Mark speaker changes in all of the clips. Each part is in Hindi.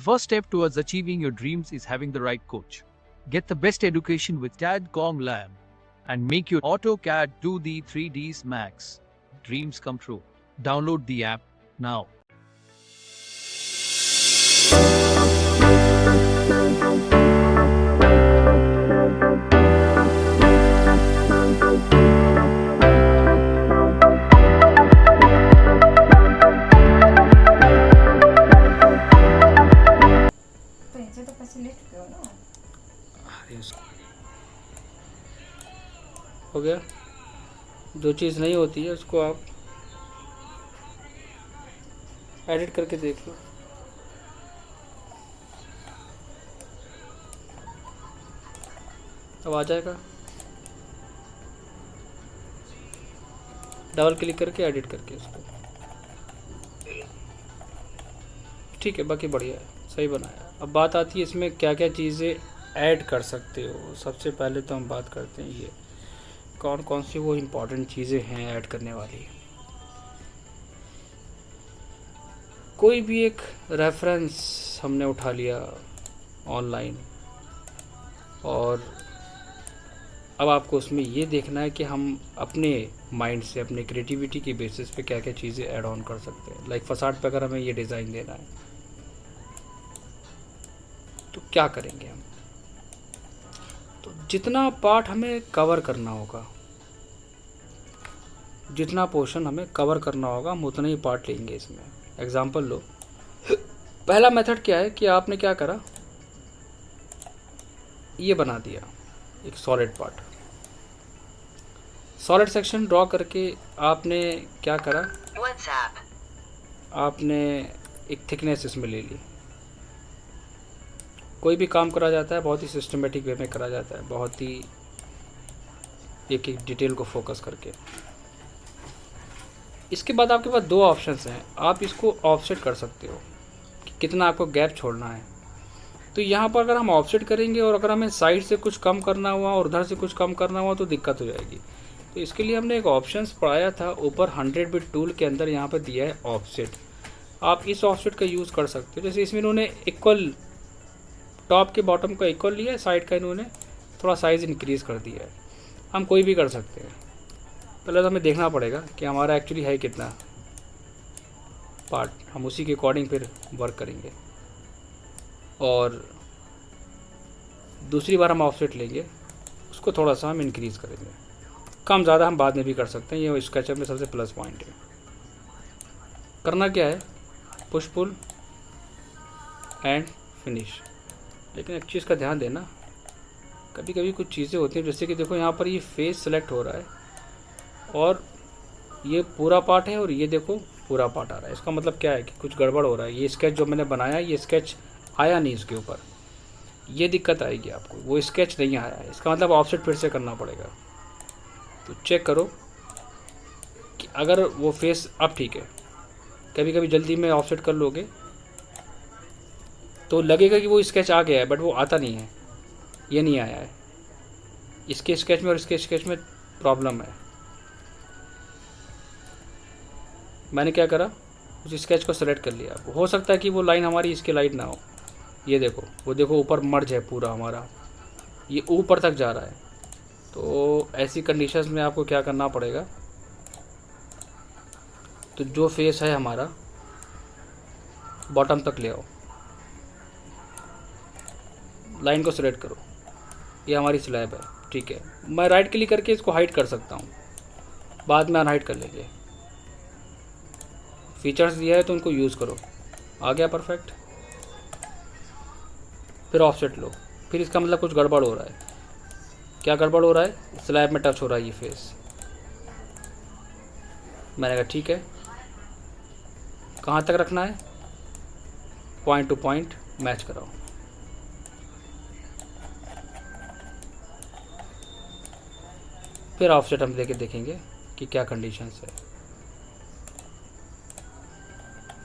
Speaker 1: The first step towards achieving your dreams is having the right coach. Get the best education with TAD.com Lab and make your AutoCAD 2D 3Ds Max dreams come true. Download the app now.
Speaker 2: तो पैसे ले चुके हो ना।
Speaker 3: हो गया। जो चीज़ नहीं होती है उसको आप एडिट करके देख लो। अब आ जाएगा। डबल क्लिक करके एडिट करके उसको, ठीक है, बाकी बढ़िया है, सही बनाया। अब बात आती है इसमें क्या क्या चीज़ें ऐड कर सकते हो। सबसे पहले तो हम बात करते हैं ये कौन कौन सी वो इम्पोर्टेंट चीज़ें हैं ऐड करने वाली। कोई भी एक रेफरेंस हमने उठा लिया ऑनलाइन, और अब आपको उसमें ये देखना है कि हम अपने माइंड से, अपने क्रिएटिविटी की बेसिस पे क्या क्या चीज़ें ऐड ऑन कर सकते हैं। लाइक फसाड पे अगर हमें ये डिज़ाइन देना है तो क्या करेंगे हम। तो जितना पार्ट हमें कवर करना होगा, जितना पोर्शन हमें कवर करना होगा, हम उतना ही पार्ट लेंगे इसमें। एग्जांपल लो, पहला मेथड क्या है कि आपने क्या करा, ये बना दिया एक solid part. Solid section draw करके आपने क्या करा, आपने एक थिकनेस इसमें ले ली। कोई भी काम करा जाता है बहुत ही सिस्टमेटिक वे में करा जाता है, बहुत ही एक एक डिटेल को फोकस करके। इसके बाद आपके पास दो ऑप्शंस हैं, आप इसको ऑफसेट कर सकते हो कि कितना आपको गैप छोड़ना है। तो यहाँ पर अगर हम ऑफसेट करेंगे और अगर हमें साइड से कुछ कम करना हुआ और उधर से कुछ कम करना हुआ तो दिक्कत हो जाएगी। तो इसके लिए हमने एक ऑप्शंस पढ़ाया था ऊपर 100 बिट टूल के अंदर, यहाँ पर दिया है ऑफसेट। आप इस ऑफसेट का यूज़ कर सकते हो। जैसे इसमें इन्होंने इक्वल, टॉप के बॉटम का इक्वल लिया है, साइड का इन्होंने थोड़ा साइज़ इंक्रीज़ कर दिया है। हम कोई भी कर सकते हैं। पहले तो हमें देखना पड़ेगा कि हमारा एक्चुअली है कितना पार्ट, हम उसी के अकॉर्डिंग फिर वर्क करेंगे। और दूसरी बार हम ऑफसेट लेंगे, उसको थोड़ा सा हम इंक्रीज़ करेंगे। कम ज़्यादा हम बाद में भी कर सकते हैं, ये स्केचअप में सबसे प्लस पॉइंट है। करना क्या है, पुश पुल एंड फिनिश। लेकिन एक चीज़ का ध्यान देना, कभी कभी कुछ चीज़ें होती हैं, जैसे कि देखो यहाँ पर ये फेस सेलेक्ट हो रहा है और ये पूरा पार्ट है और ये देखो पूरा पार्ट आ रहा है। इसका मतलब क्या है कि कुछ गड़बड़ हो रहा है। ये स्केच जो मैंने बनाया, ये स्केच आया नहीं इसके ऊपर, ये दिक्कत आएगी आपको, वो स्केच नहीं आया है। इसका मतलब ऑफसेट फिर से करना पड़ेगा। तो चेक करो कि अगर वो फेस अब ठीक है। कभी कभी जल्दी में ऑफसेट कर लोगे तो लगेगा कि वो स्केच आ गया है, बट वो आता नहीं है, ये नहीं आया है। इसके स्केच में और इसके स्केच में प्रॉब्लम है। मैंने क्या करा, उस स्केच को सेलेक्ट कर लिया। हो सकता है कि वो लाइन हमारी इसके लाइन ना हो। ये देखो, वो देखो ऊपर मर्ज है पूरा हमारा, ये ऊपर तक जा रहा है। तो ऐसी कंडीशंस में आपको क्या करना पड़ेगा, तो जो फेस है हमारा बॉटम तक ले आओ, लाइन को सिलेक्ट करो। ये हमारी स्लैब है, ठीक है। मैं राइट क्लिक करके इसको हाइड कर सकता हूँ, बाद में अनहाइड कर लेंगे। फीचर्स दिया है तो उनको यूज़ करो। आ गया परफेक्ट। फिर ऑफसेट लो। फिर इसका मतलब कुछ गड़बड़ हो रहा है। क्या गड़बड़ हो रहा है, स्लैब में टच हो रहा है ये फेस। मैंने कहा ठीक है, कहाँ तक रखना है, पॉइंट टू पॉइंट मैच कराओ। फिर ऑफसेट हम लेके देखेंगे कि क्या कंडीशंस है।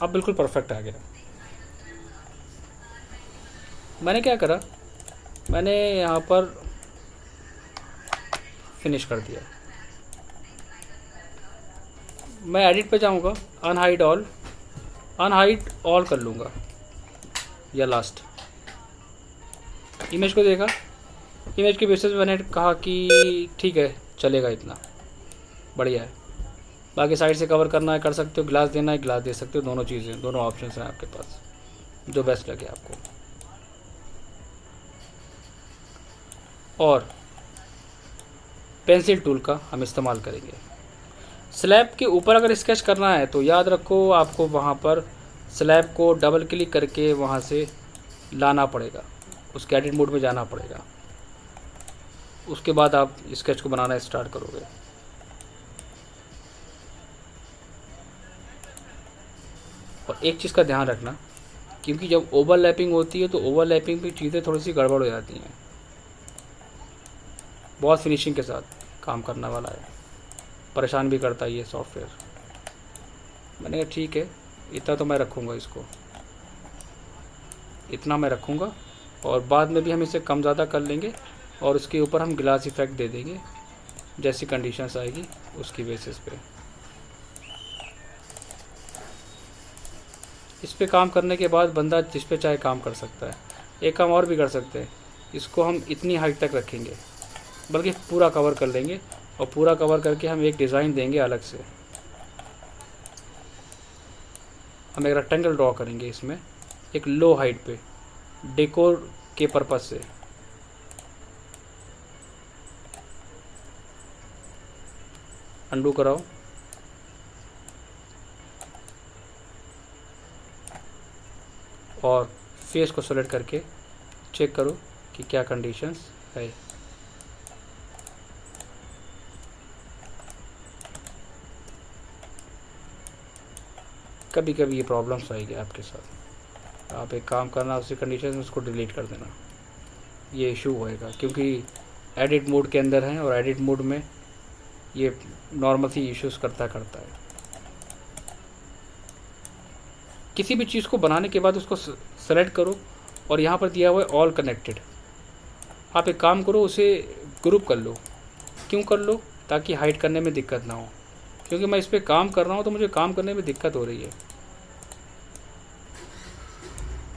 Speaker 3: अब बिल्कुल परफेक्ट आ गया। मैंने क्या करा, मैंने यहाँ पर फिनिश कर दिया। मैं एडिट पे जाऊँगा, अनहाइड ऑल कर लूँगा। या लास्ट। इमेज को देखा, इमेज के बेसिस पे मैंने कहा कि ठीक है चलेगा, इतना बढ़िया है। बाकी साइड से कवर करना है कर सकते हो, ग्लास देना है ग्लास दे सकते हो, दोनों चीज़ें, दोनों ऑप्शन हैं आपके पास, जो बेस्ट लगे आपको। और पेंसिल टूल का हम इस्तेमाल करेंगे। स्लैब के ऊपर अगर स्केच करना है तो याद रखो आपको वहाँ पर स्लैब को डबल क्लिक करके वहाँ से लाना पड़ेगा, उसके एडिट मोड में जाना पड़ेगा, उसके बाद आप स्केच को बनाना स्टार्ट करोगे। और एक चीज़ का ध्यान रखना, क्योंकि जब ओवरलैपिंग होती है तो ओवरलैपिंग पे चीज़ें थोड़ी सी गड़बड़ हो जाती हैं। बहुत फिनिशिंग के साथ काम करने वाला है, परेशान भी करता है ये सॉफ्टवेयर। मैंने कहा ठीक है, इतना तो मैं रखूँगा, इसको इतना मैं रखूँगा, और बाद में भी हम इसे कम ज़्यादा कर लेंगे और उसके ऊपर हम ग्लास इफेक्ट दे देंगे जैसी कंडीशंस आएगी उसकी बेसिस पे। इस पे काम करने के बाद बंदा जिस पे चाहे काम कर सकता है। एक काम और भी कर सकते हैं, इसको हम इतनी हाइट तक रखेंगे, बल्कि पूरा कवर कर लेंगे, और पूरा कवर करके हम एक डिज़ाइन देंगे अलग से। हम एक रेक्टेंगल ड्रॉ करेंगे इसमें एक लो हाइट पे, डेकोर के पर्पज़ से। अंडू कराओ, और फेस को सेलेक्ट करके चेक करो कि क्या कंडीशंस है। कभी कभी ये प्रॉब्लम्स आएगी आपके साथ, आप एक काम करना, उसी कंडीशन में उसको डिलीट कर देना, ये इशू होएगा, क्योंकि एडिट मोड के अंदर है और एडिट मोड में ये नॉर्मल सी इश्यूज़ करता है। किसी भी चीज़ को बनाने के बाद उसको सेलेक्ट करो, और यहाँ पर दिया हुआ है ऑल कनेक्टेड। आप एक काम करो, उसे ग्रुप कर लो। क्यों कर लो? ताकि हाइड करने में दिक्कत ना हो, क्योंकि मैं इस पर काम कर रहा हूँ तो मुझे काम करने में दिक्कत हो रही है,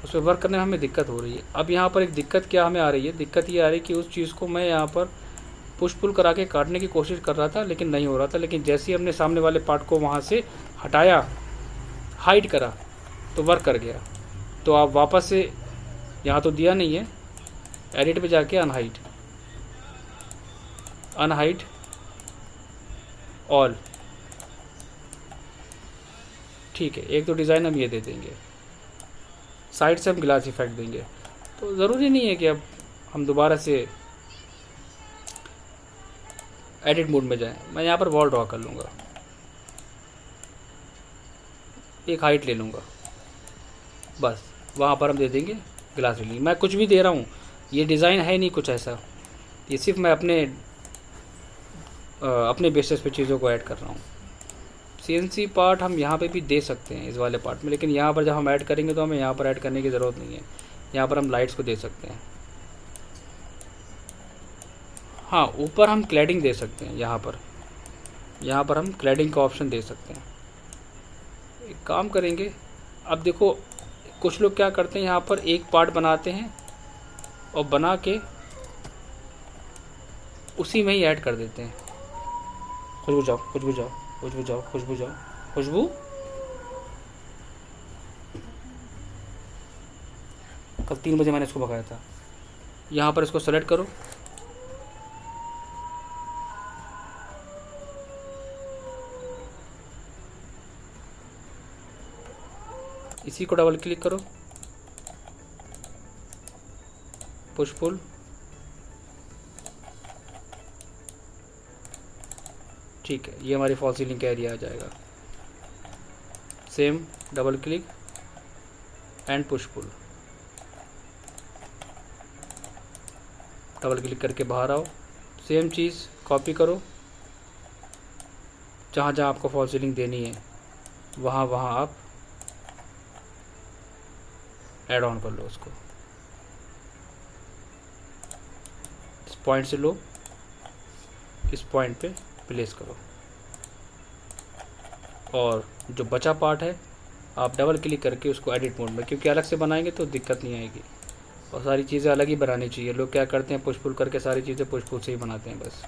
Speaker 3: उस पर वर्क करने में हमें दिक्कत हो रही है। अब यहाँ पर एक दिक्कत क्या हमें आ रही है, दिक्कत ये आ रही है कि उस चीज़ को मैं यहाँ पर पुश पुल करा के काटने की कोशिश कर रहा था लेकिन नहीं हो रहा था, लेकिन जैसे ही हमने सामने वाले पार्ट को वहाँ से हटाया, हाइड करा, तो वर्क कर गया। तो आप वापस से, यहाँ तो दिया नहीं है, एडिट पे जाके अनहाइड ऑल, ठीक है। एक तो डिज़ाइन हम ये दे देंगे, साइड से हम ग्लास इफेक्ट देंगे। तो ज़रूरी नहीं है कि अब हम दोबारा से एडिट मोड में जाएं। मैं यहाँ पर वॉल ड्रॉ कर लूँगा, एक हाइट ले लूँगा, बस वहाँ पर हम दे देंगे ग्लास रिलीज। मैं कुछ भी दे रहा हूँ, ये डिज़ाइन है नहीं कुछ ऐसा, ये सिर्फ मैं अपने बेसिस पे चीज़ों को ऐड कर रहा हूँ। CNC पार्ट हम यहाँ पे भी दे सकते हैं इस वाले पार्ट में, लेकिन यहाँ पर जब हम ऐड करेंगे तो हमें यहाँ पर ऐड करने की ज़रूरत नहीं है। यहाँ पर हम लाइट्स को दे सकते हैं। हाँ, ऊपर हम क्लैडिंग दे सकते हैं, यहाँ पर हम क्लैडिंग का ऑप्शन दे सकते हैं। एक काम करेंगे, अब देखो कुछ लोग क्या करते हैं, यहाँ पर एक पार्ट बनाते हैं और बना के उसी में ही ऐड कर देते हैं। खुशबू जाओ, खुशबू जाओ, खुशबू जाओ, खुशबू जाओ, खुशबू। कल 3 बजे मैंने इसको भगाया था। यहाँ पर इसको सेलेक्ट करो, इसी को डबल क्लिक करो, पुश पुल, ठीक है। ये हमारी फॉल सीलिंग का एरिया आ जाएगा। Same double click and push pull, double click करके बाहर आओ, सेम चीज़ कॉपी करो, जहाँ जहाँ आपको फॉल सीलिंग देनी है वहाँ वहाँ आप ऐड ऑन कर लो उसको। इस पॉइंट से लो, इस पॉइंट पे प्लेस करो, और जो बचा पार्ट है आप डबल क्लिक करके उसको एडिट मोड में, क्योंकि अलग से बनाएंगे तो दिक्कत नहीं आएगी और सारी चीज़ें अलग ही बनानी चाहिए। लोग क्या करते हैं, पुश पुल करके सारी चीज़ें पुश पुल से ही बनाते हैं, बस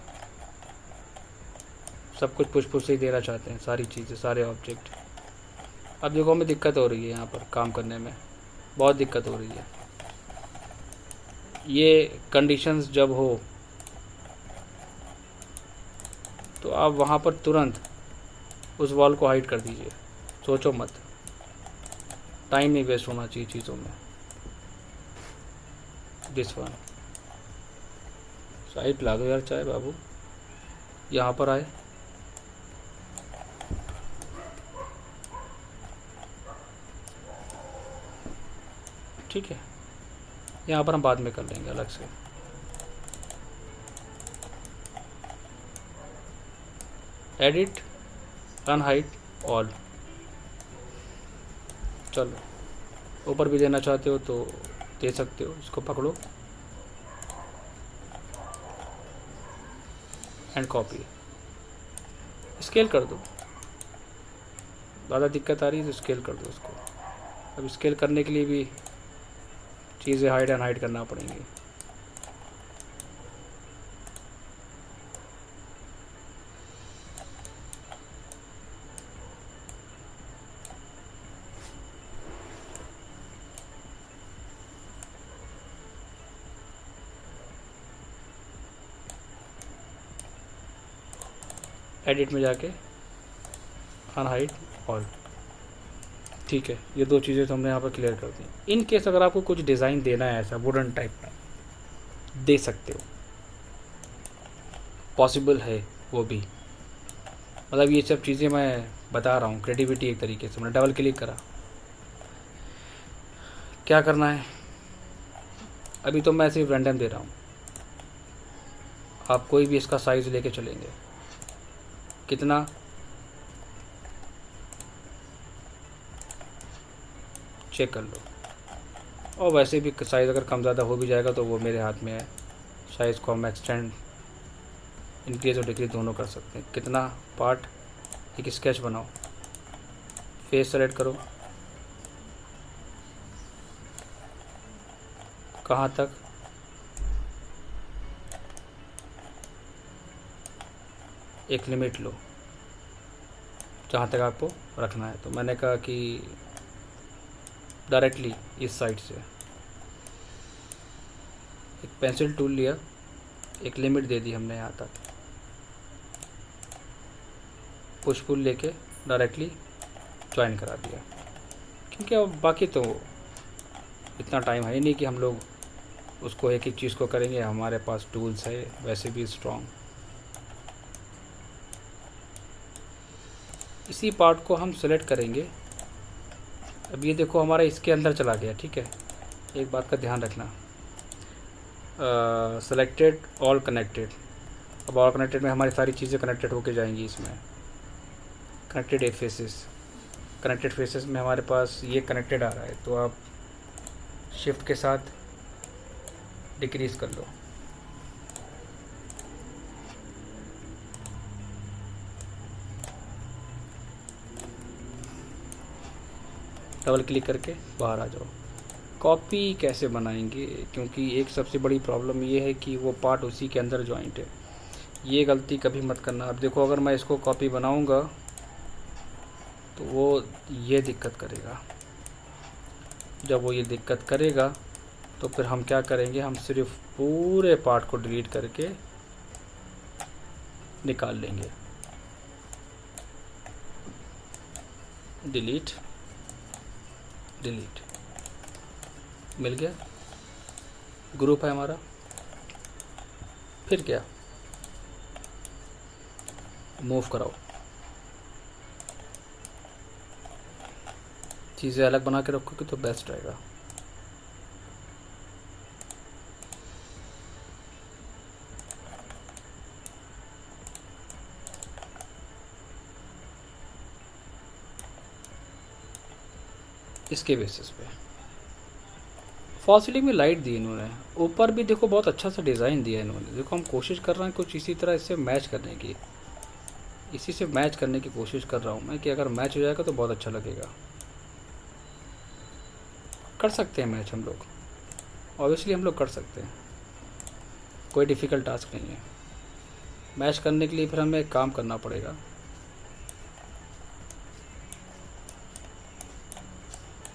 Speaker 3: सब कुछ पुश पुल से ही देना चाहते हैं, सारी चीज़ें, सारे ऑब्जेक्ट। अब देखो हमें दिक्कत हो रही है यहाँ पर काम करने में, बहुत दिक्कत हो रही है। ये कंडीशंस जब हो तो आप वहाँ पर तुरंत उस वॉल को हाइड कर दीजिए, सोचो मत, टाइम नहीं वेस्ट होना चाहिए चीज़ों में। दिस वन साइड ला दो यार चाहे बाबू, यहाँ पर आए। ठीक है, यहाँ पर हम बाद में कर लेंगे अलग से। Edit, unhide all. चलो ऊपर भी देना चाहते हो तो दे सकते हो, इसको पकड़ो एंड कॉपी, स्केल कर दो। ज़्यादा दिक्कत आ रही है तो स्केल कर दो उसको। अब स्केल करने के लिए भी चीज़ें हाइड एंड हाइड करना पड़ेंगी। एडिट में जाके अनहाइड ऑल। ठीक है, ये दो चीज़ें तो हमने यहाँ पर क्लियर कर दी। इन केस अगर आपको कुछ डिज़ाइन देना है ऐसा वुडन टाइप का, दे सकते हो, पॉसिबल है वो भी। मतलब ये सब चीज़ें मैं बता रहा हूँ, क्रिएटिविटी एक तरीके से। मैंने डबल क्लिक करा, क्या करना है अभी तो मैं सिर्फ रैंडम दे रहा हूँ, आप कोई भी इसका साइज़ लेके चलेंगे। कितना, चेक कर लो। और वैसे भी साइज़ अगर कम ज़्यादा हो भी जाएगा तो वो मेरे हाथ में है, साइज़ को हम एक्सटेंड, इंक्रीज और डिक्रीज दोनों कर सकते हैं। कितना पार्ट, एक स्केच बनाओ, फेस सेलेक्ट करो, कहाँ तक, एक लिमिट लो जहाँ तक आपको रखना है। तो मैंने कहा कि डायरेक्टली इस साइड से एक पेंसिल टूल लिया, एक लिमिट दे दी हमने यहाँ तक, पुश पुल लेके डायरेक्टली ज्वाइन करा दिया। क्योंकि अब बाकी तो इतना टाइम है ही नहीं कि हम लोग उसको एक एक चीज़ को करेंगे, हमारे पास टूल्स है वैसे भी स्ट्रॉन्ग। इसी पार्ट को हम सेलेक्ट करेंगे। अब ये देखो हमारा इसके अंदर चला गया। ठीक है, एक बात का ध्यान रखना, सेलेक्टेड ऑल कनेक्टेड। अब ऑल कनेक्टेड में हमारी सारी चीज़ें कनेक्टेड होके जाएंगी। इसमें कनेक्टेड ए फेसेस, कनेक्टेड फेसेस में हमारे पास ये कनेक्टेड आ रहा है, तो आप शिफ्ट के साथ डिक्रीज़ कर लो। डबल क्लिक करके बाहर आ जाओ। कॉपी कैसे बनाएंगे, क्योंकि एक सबसे बड़ी प्रॉब्लम ये है कि वो पार्ट उसी के अंदर जॉइंट है। ये गलती कभी मत करना। अब देखो अगर मैं इसको कॉपी बनाऊंगा तो वो ये दिक्कत करेगा। जब वो ये दिक्कत करेगा तो फिर हम क्या करेंगे, हम सिर्फ पूरे पार्ट को डिलीट करके निकाल लेंगे। डिलीट, डिलीट, मिल गया, ग्रुप है हमारा। फिर क्या, मूव कराओ, चीज़ें अलग बना के रखोगे तो बेस्ट रहेगा। इसके बेसिस पे फॉल सीलिंग में लाइट दी इन्होंने, ऊपर भी देखो बहुत अच्छा सा डिज़ाइन दिया इन्होंने। देखो हम कोशिश कर रहे हैं कुछ इसी तरह इससे मैच करने की, इसी से मैच करने की कोशिश कर रहा हूँ मैं कि अगर मैच हो जाएगा तो बहुत अच्छा लगेगा। कर सकते हैं मैच हम लोग, ऑब्वियसली हम लोग कर सकते हैं, कोई डिफ़िकल्ट टास्क नहीं है। मैच करने के लिए फिर हमें एक काम करना पड़ेगा,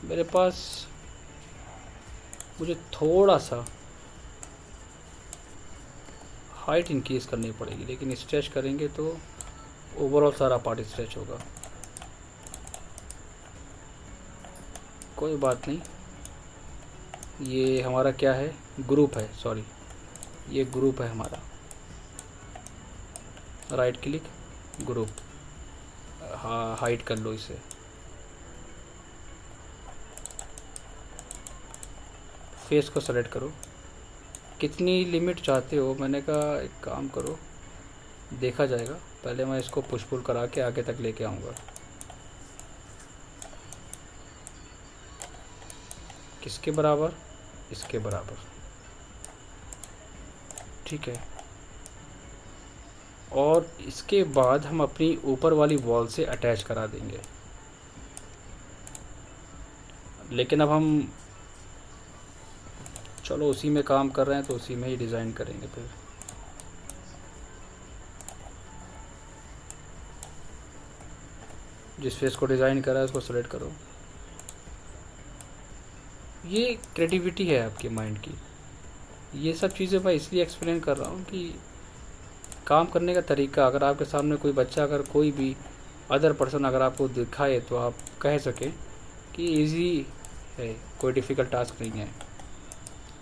Speaker 3: मेरे पास मुझे थोड़ा सा हाइट इंक्रीज़ करनी पड़ेगी, लेकिन स्ट्रेच करेंगे तो ओवरऑल सारा पार्ट स्ट्रेच होगा। कोई बात नहीं, ये हमारा क्या है, ग्रुप है, सॉरी ये ग्रुप है हमारा। राइट क्लिक, ग्रुप, हाँ हाइड कर लो इसे। फेस को सेलेक्ट करो, कितनी लिमिट चाहते हो। मैंने कहा एक काम करो, देखा जाएगा, पहले मैं इसको पुश पुल करा के आगे तक लेके आऊँगा। किसके बराबर, इसके बराबर, ठीक है। और इसके बाद हम अपनी ऊपर वाली वॉल से अटैच करा देंगे, लेकिन अब हम चलो उसी में काम कर रहे हैं तो उसी में ही डिज़ाइन करेंगे। फिर जिस फेस को डिज़ाइन करा है उसको सेलेक्ट करो। ये क्रिएटिविटी है आपके माइंड की, ये सब चीज़ें मैं इसलिए एक्सप्लेन कर रहा हूँ कि काम करने का तरीका, अगर आपके सामने कोई बच्चा, अगर कोई भी अदर पर्सन अगर आपको दिखाए तो आप कह सकें कि इजी है, कोई डिफ़िकल्ट टास्क नहीं है।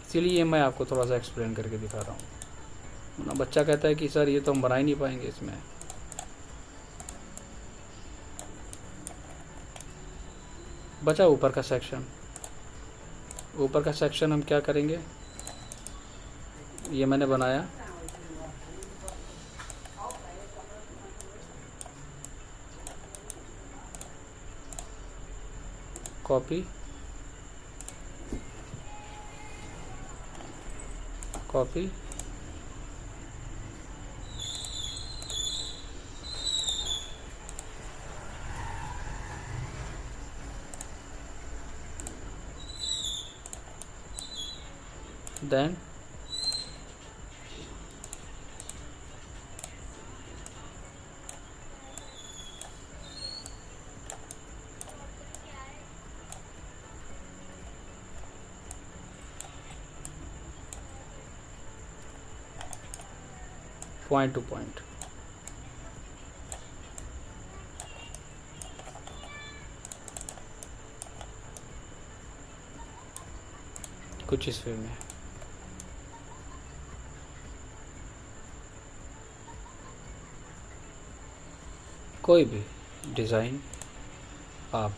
Speaker 3: इसीलिए मैं आपको थोड़ा सा एक्सप्लेन करके दिखा रहा हूँ ना। बच्चा कहता है कि सर ये तो हम बना ही नहीं पाएंगे इसमें। बचा ऊपर का सेक्शन, ऊपर का सेक्शन हम क्या करेंगे, ये मैंने बनाया, copy copy, then point to point, कुछ इस वे में। कोई भी डिज़ाइन आप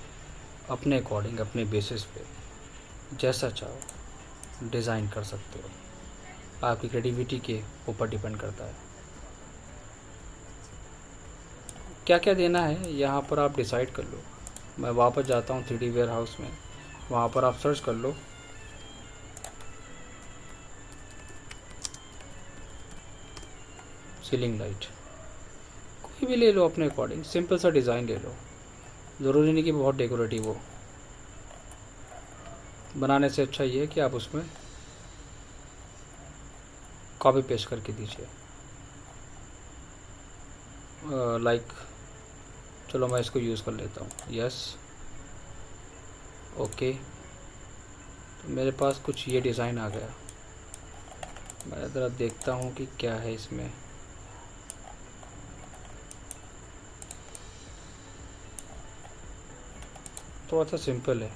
Speaker 3: अपने अकॉर्डिंग, अपने बेसिस पे जैसा चाहो डिज़ाइन कर सकते हो, आपकी क्रिएटिविटी के ऊपर डिपेंड करता है। क्या क्या देना है यहाँ पर आप डिसाइड कर लो। मैं वापस जाता हूँ 3D वेयर हाउस में, वहाँ पर आप सर्च कर लो सीलिंग लाइट, कोई भी ले लो अपने अकॉर्डिंग, सिंपल सा डिज़ाइन ले लो, ज़रूरी नहीं कि बहुत डेकोरेटिव हो। बनाने से अच्छा ये है कि आप उसमें कॉपी पेस्ट करके दीजिए। लाइक चलो मैं इसको यूज़ कर लेता हूँ, यस ओके। तो मेरे पास कुछ ये डिज़ाइन आ गया, मैं ज़रा देखता हूँ कि क्या है इसमें। थोड़ा सा सिंपल है,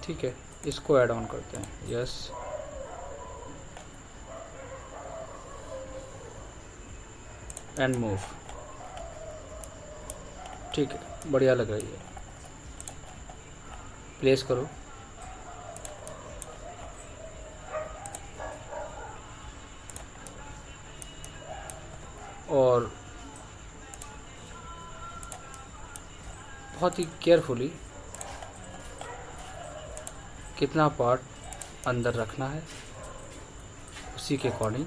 Speaker 3: ठीक है, इसको ऐड ऑन करते हैं, यस एंड मूव, ठीक है, बढ़िया लग रही है। प्लेस करो, और बहुत ही केयरफुली कितना पार्ट अंदर रखना है उसी के अकॉर्डिंग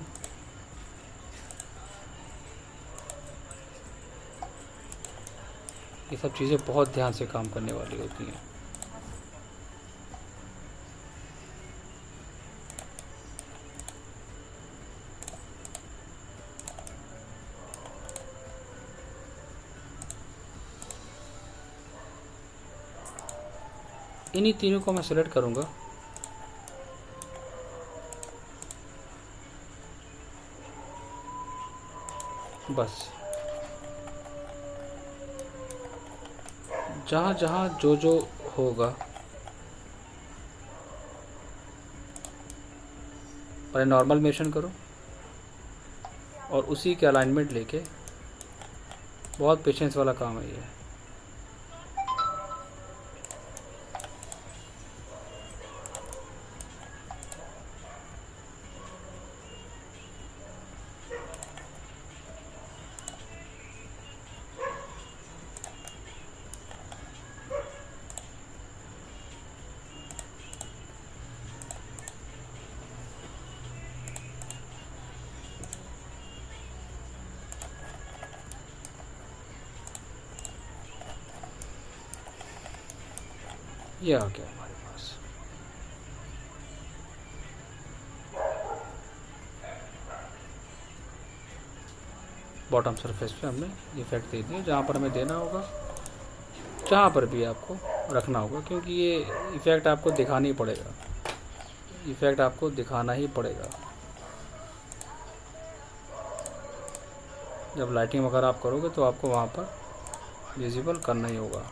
Speaker 3: ये सब चीज़ें बहुत ध्यान से काम करने वाली होती हैं। इन्हीं तीनों को मैं सेलेक्ट करूँगा। बस जहाँ जहाँ जो जो होगा पहले नॉर्मल मेंशन करो और उसी के अलाइनमेंट लेके, बहुत पेशेंस वाला काम है ये। ये आ गया हमारे पास। बॉटम सरफेस पे हमने इफेक्ट दे दिया जहाँ पर हमें देना होगा, जहाँ पर भी आपको रखना होगा, क्योंकि ये इफ़ेक्ट आपको दिखाना ही पड़ेगा। इफ़ेक्ट आपको दिखाना ही पड़ेगा। जब लाइटिंग वगैरह आप करोगे तो आपको वहाँ पर विजिबल करना ही होगा।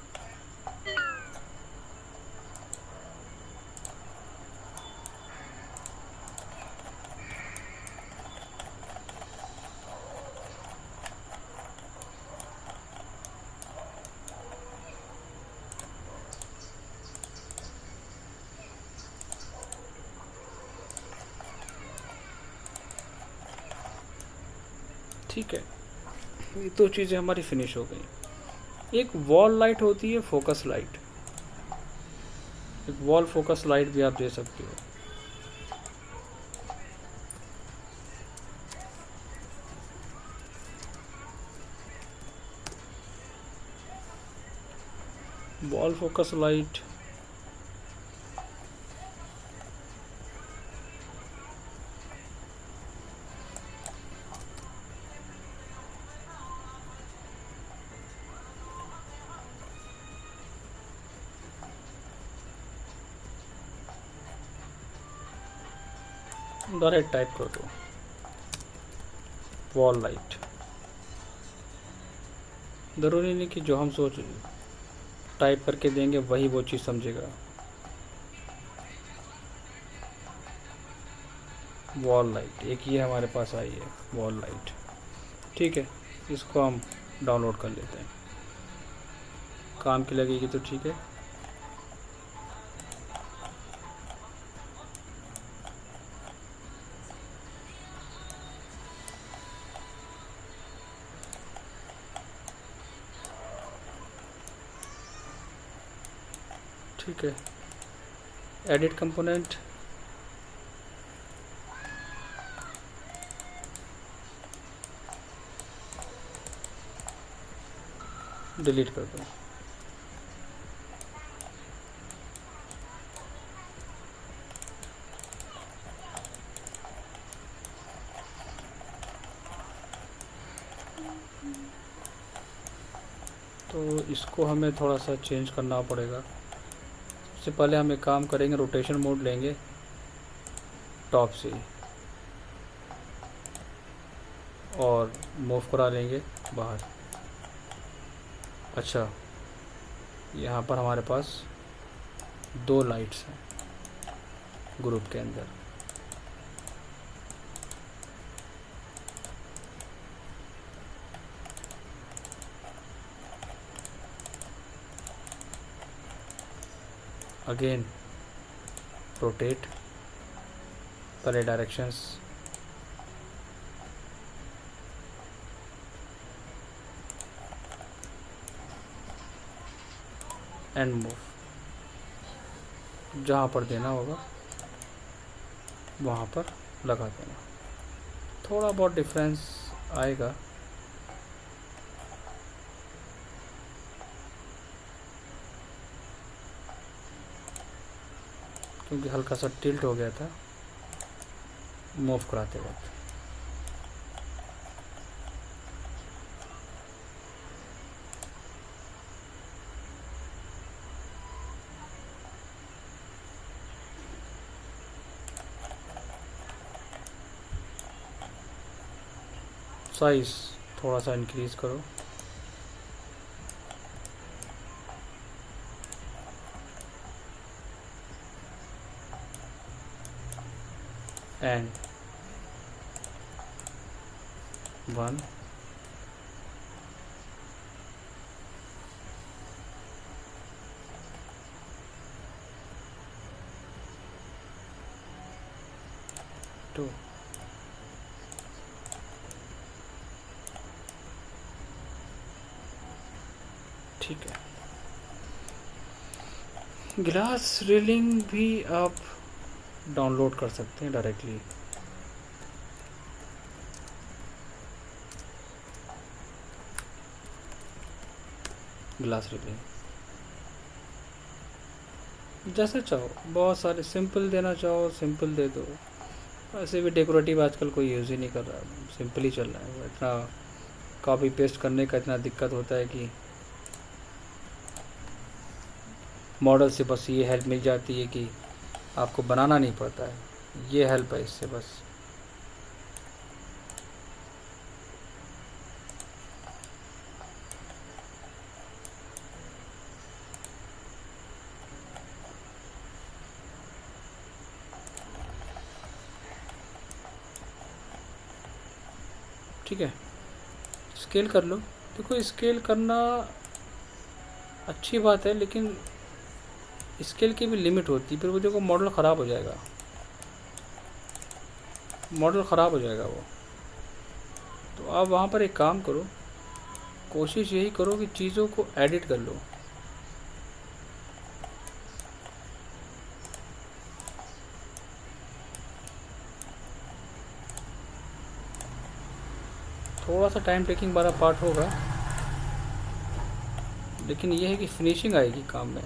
Speaker 3: ठीक है, ये दो चीज़ें हमारी फिनिश हो गई। एक वॉल लाइट होती है, फोकस लाइट। एक वॉल फोकस लाइट भी आप दे सकते हो। Wall focus light direct type कर दो, वॉल लाइट। ज़रूरी नहीं कि जो हम सोच टाइप करके देंगे वही वो चीज़ समझेगा। वॉल लाइट एक ये हमारे पास आई है, वॉल लाइट। ठीक है, इसको हम डाउनलोड कर लेते हैं। काम की लगेगी तो ठीक है। ठीक है, एडिट कंपोनेंट, डिलीट कर दो। तो इसको हमें थोड़ा सा चेंज करना पड़ेगा। सबसे पहले हम एक काम करेंगे, रोटेशन मोड लेंगे टॉप से और मूव करा लेंगे बाहर। अच्छा, यहाँ पर हमारे पास दो लाइट्स हैं ग्रुप के अंदर। अगेन रोटेट, पहले डायरेक्शंस, एंड मूव। जहाँ पर देना होगा वहाँ पर लगा देना। थोड़ा बहुत डिफरेंस आएगा, क्योंकि हल्का सा टिल्ट हो गया था मूव कराते वक्त। साइज थोड़ा सा इंक्रीज़ करो। एंड 1 2 ठीक है। ग्लास रेलिंग भी आप डाउनलोड कर सकते हैं डायरेक्टली। ग्लास रेलिंग जैसे चाहो, बहुत सारे सिंपल देना चाहो सिंपल दे दो। ऐसे भी डेकोरेटिव आजकल कोई यूज़ ही नहीं कर रहा, सिंपल ही चल रहा है। इतना कॉपी पेस्ट करने का इतना दिक्कत होता है कि मॉडल से बस ये हेल्प मिल जाती है कि आपको बनाना नहीं पड़ता है, ये हेल्प है इससे बस। ठीक है, स्केल कर लो। देखो स्केल करना अच्छी बात है, लेकिन स्केल की भी लिमिट होती है, फिर वो देखो मॉडल ख़राब हो जाएगा, मॉडल ख़राब हो जाएगा वो। तो आप वहाँ पर एक काम करो, कोशिश यही करो कि चीज़ों को एडिट कर लो। थोड़ा सा टाइम टेकिंग वाला पार्ट होगा, लेकिन ये है कि फिनिशिंग आएगी काम में।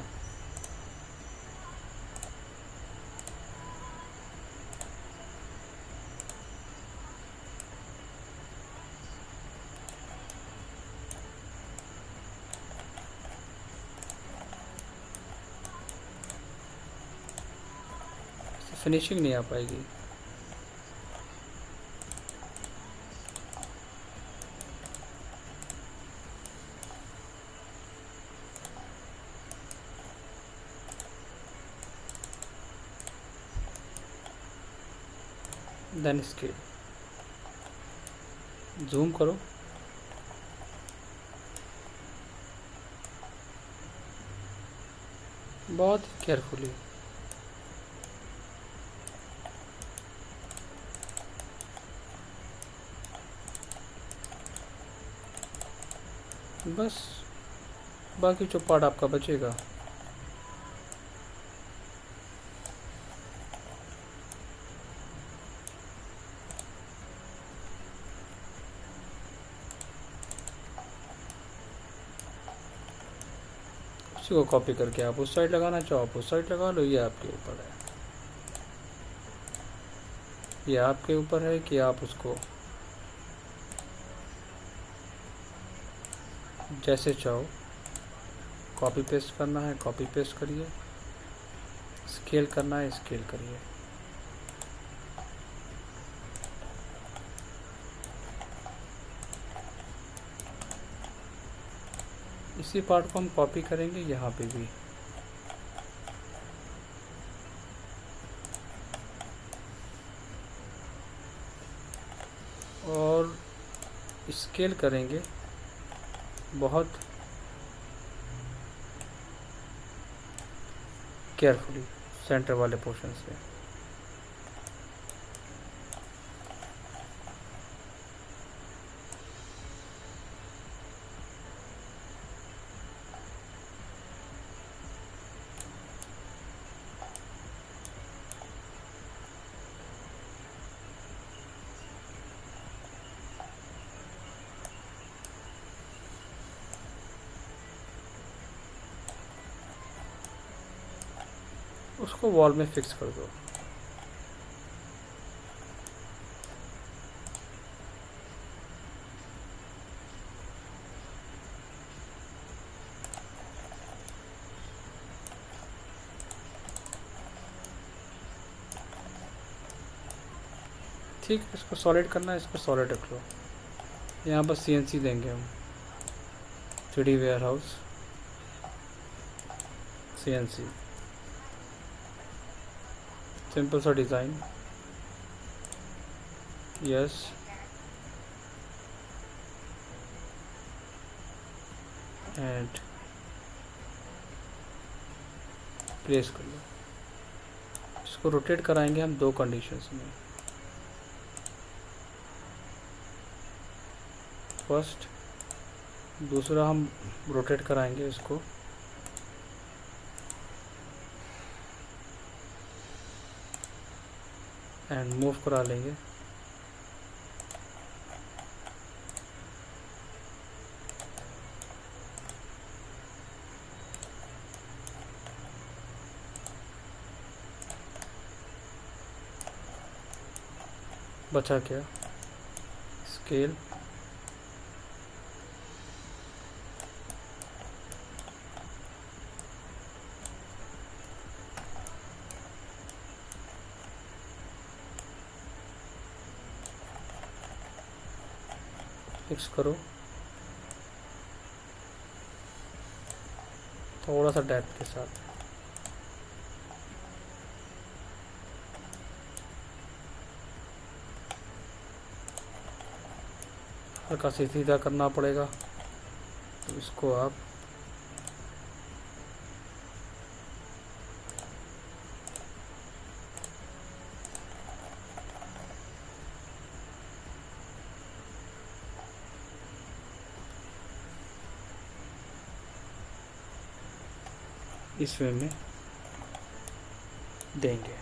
Speaker 3: फिनिशिंग नहीं आ पाएगी। देन स्केल, जूम करो, बहुत केयरफुली। बस बाकी जो पार्ट आपका बचेगा उसी को कॉपी करके आप उस साइड लगाना चाहो आप उस साइड लगा लो। ये आपके ऊपर है, ये आपके ऊपर है कि आप उसको जैसे चाहो कॉपी पेस्ट करना है कॉपी पेस्ट करिए, स्केल करना है स्केल करिए। इसी पार्ट को हम कॉपी करेंगे यहाँ पे भी। और स्केल करेंगे बहुत केयरफुली सेंटर वाले पोर्शन से। उसको वॉल में फिक्स कर दो। ठीक है, इसको सॉलिड करना है, इसको सॉलिड रख लो। यहाँ पर CNC देंगे हम, 3D warehouse CNC, simple सा डिज़ाइन, यस, एंड प्लेस कर लो। इसको रोटेट कराएंगे हम 2 कंडीशंस में। फर्स्ट, दूसरा हम रोटेट कराएंगे इसको एंड मूव करा लेंगे। बचा क्या, स्केल, फिक्स करो, थोड़ा सा डेप्थ के साथ। हल्का से सीधा करना पड़ेगा, तो इसको आप इस वे में देंगे।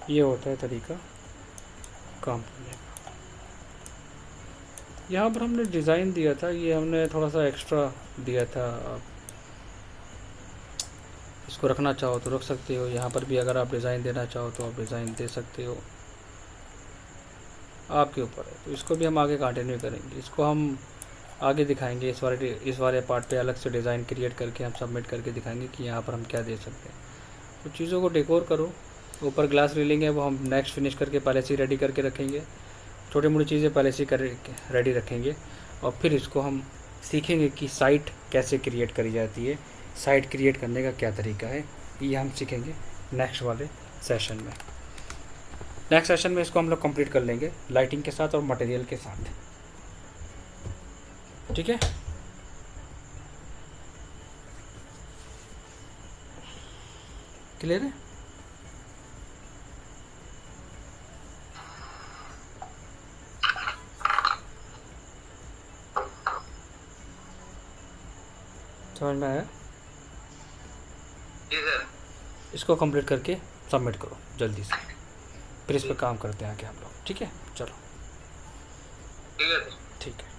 Speaker 3: ये होता है तरीका काम करने का। यहाँ पर हमने डिज़ाइन दिया था, ये हमने थोड़ा सा एक्स्ट्रा दिया था। आप इसको रखना चाहो तो रख सकते हो, यहाँ पर भी अगर आप डिज़ाइन देना चाहो तो आप डिज़ाइन दे सकते हो, आपके ऊपर है। तो इसको भी हम आगे कंटिन्यू करेंगे, इसको हम आगे दिखाएंगे। इस वाले पार्ट पे अलग से डिज़ाइन क्रिएट करके हम सबमिट करके दिखाएंगे कि यहाँ पर हम क्या दे सकते हैं। तो चीज़ों को डेकोर करो। ऊपर ग्लास रीलिंग है, वो हम नेक्स्ट फिनिश करके पहले से रेडी करके रखेंगे। छोटी मोटी चीज़ें पहले से कर रेडी रखेंगे, और फिर इसको हम सीखेंगे कि साइट कैसे क्रिएट करी जाती है, साइट क्रिएट करने का क्या तरीका है, ये हम सीखेंगे नेक्स्ट वाले सेशन में। नेक्स्ट सेशन में इसको हम लोग कंप्लीट कर लेंगे लाइटिंग के साथ और मटेरियल के साथ, ठीक है। क्लियर है? समझ में आया? इसको कंप्लीट करके सबमिट करो जल्दी से, फिर इस पर काम करते हैं आगे हम लोग, ठीक है। चलो, ठीक है।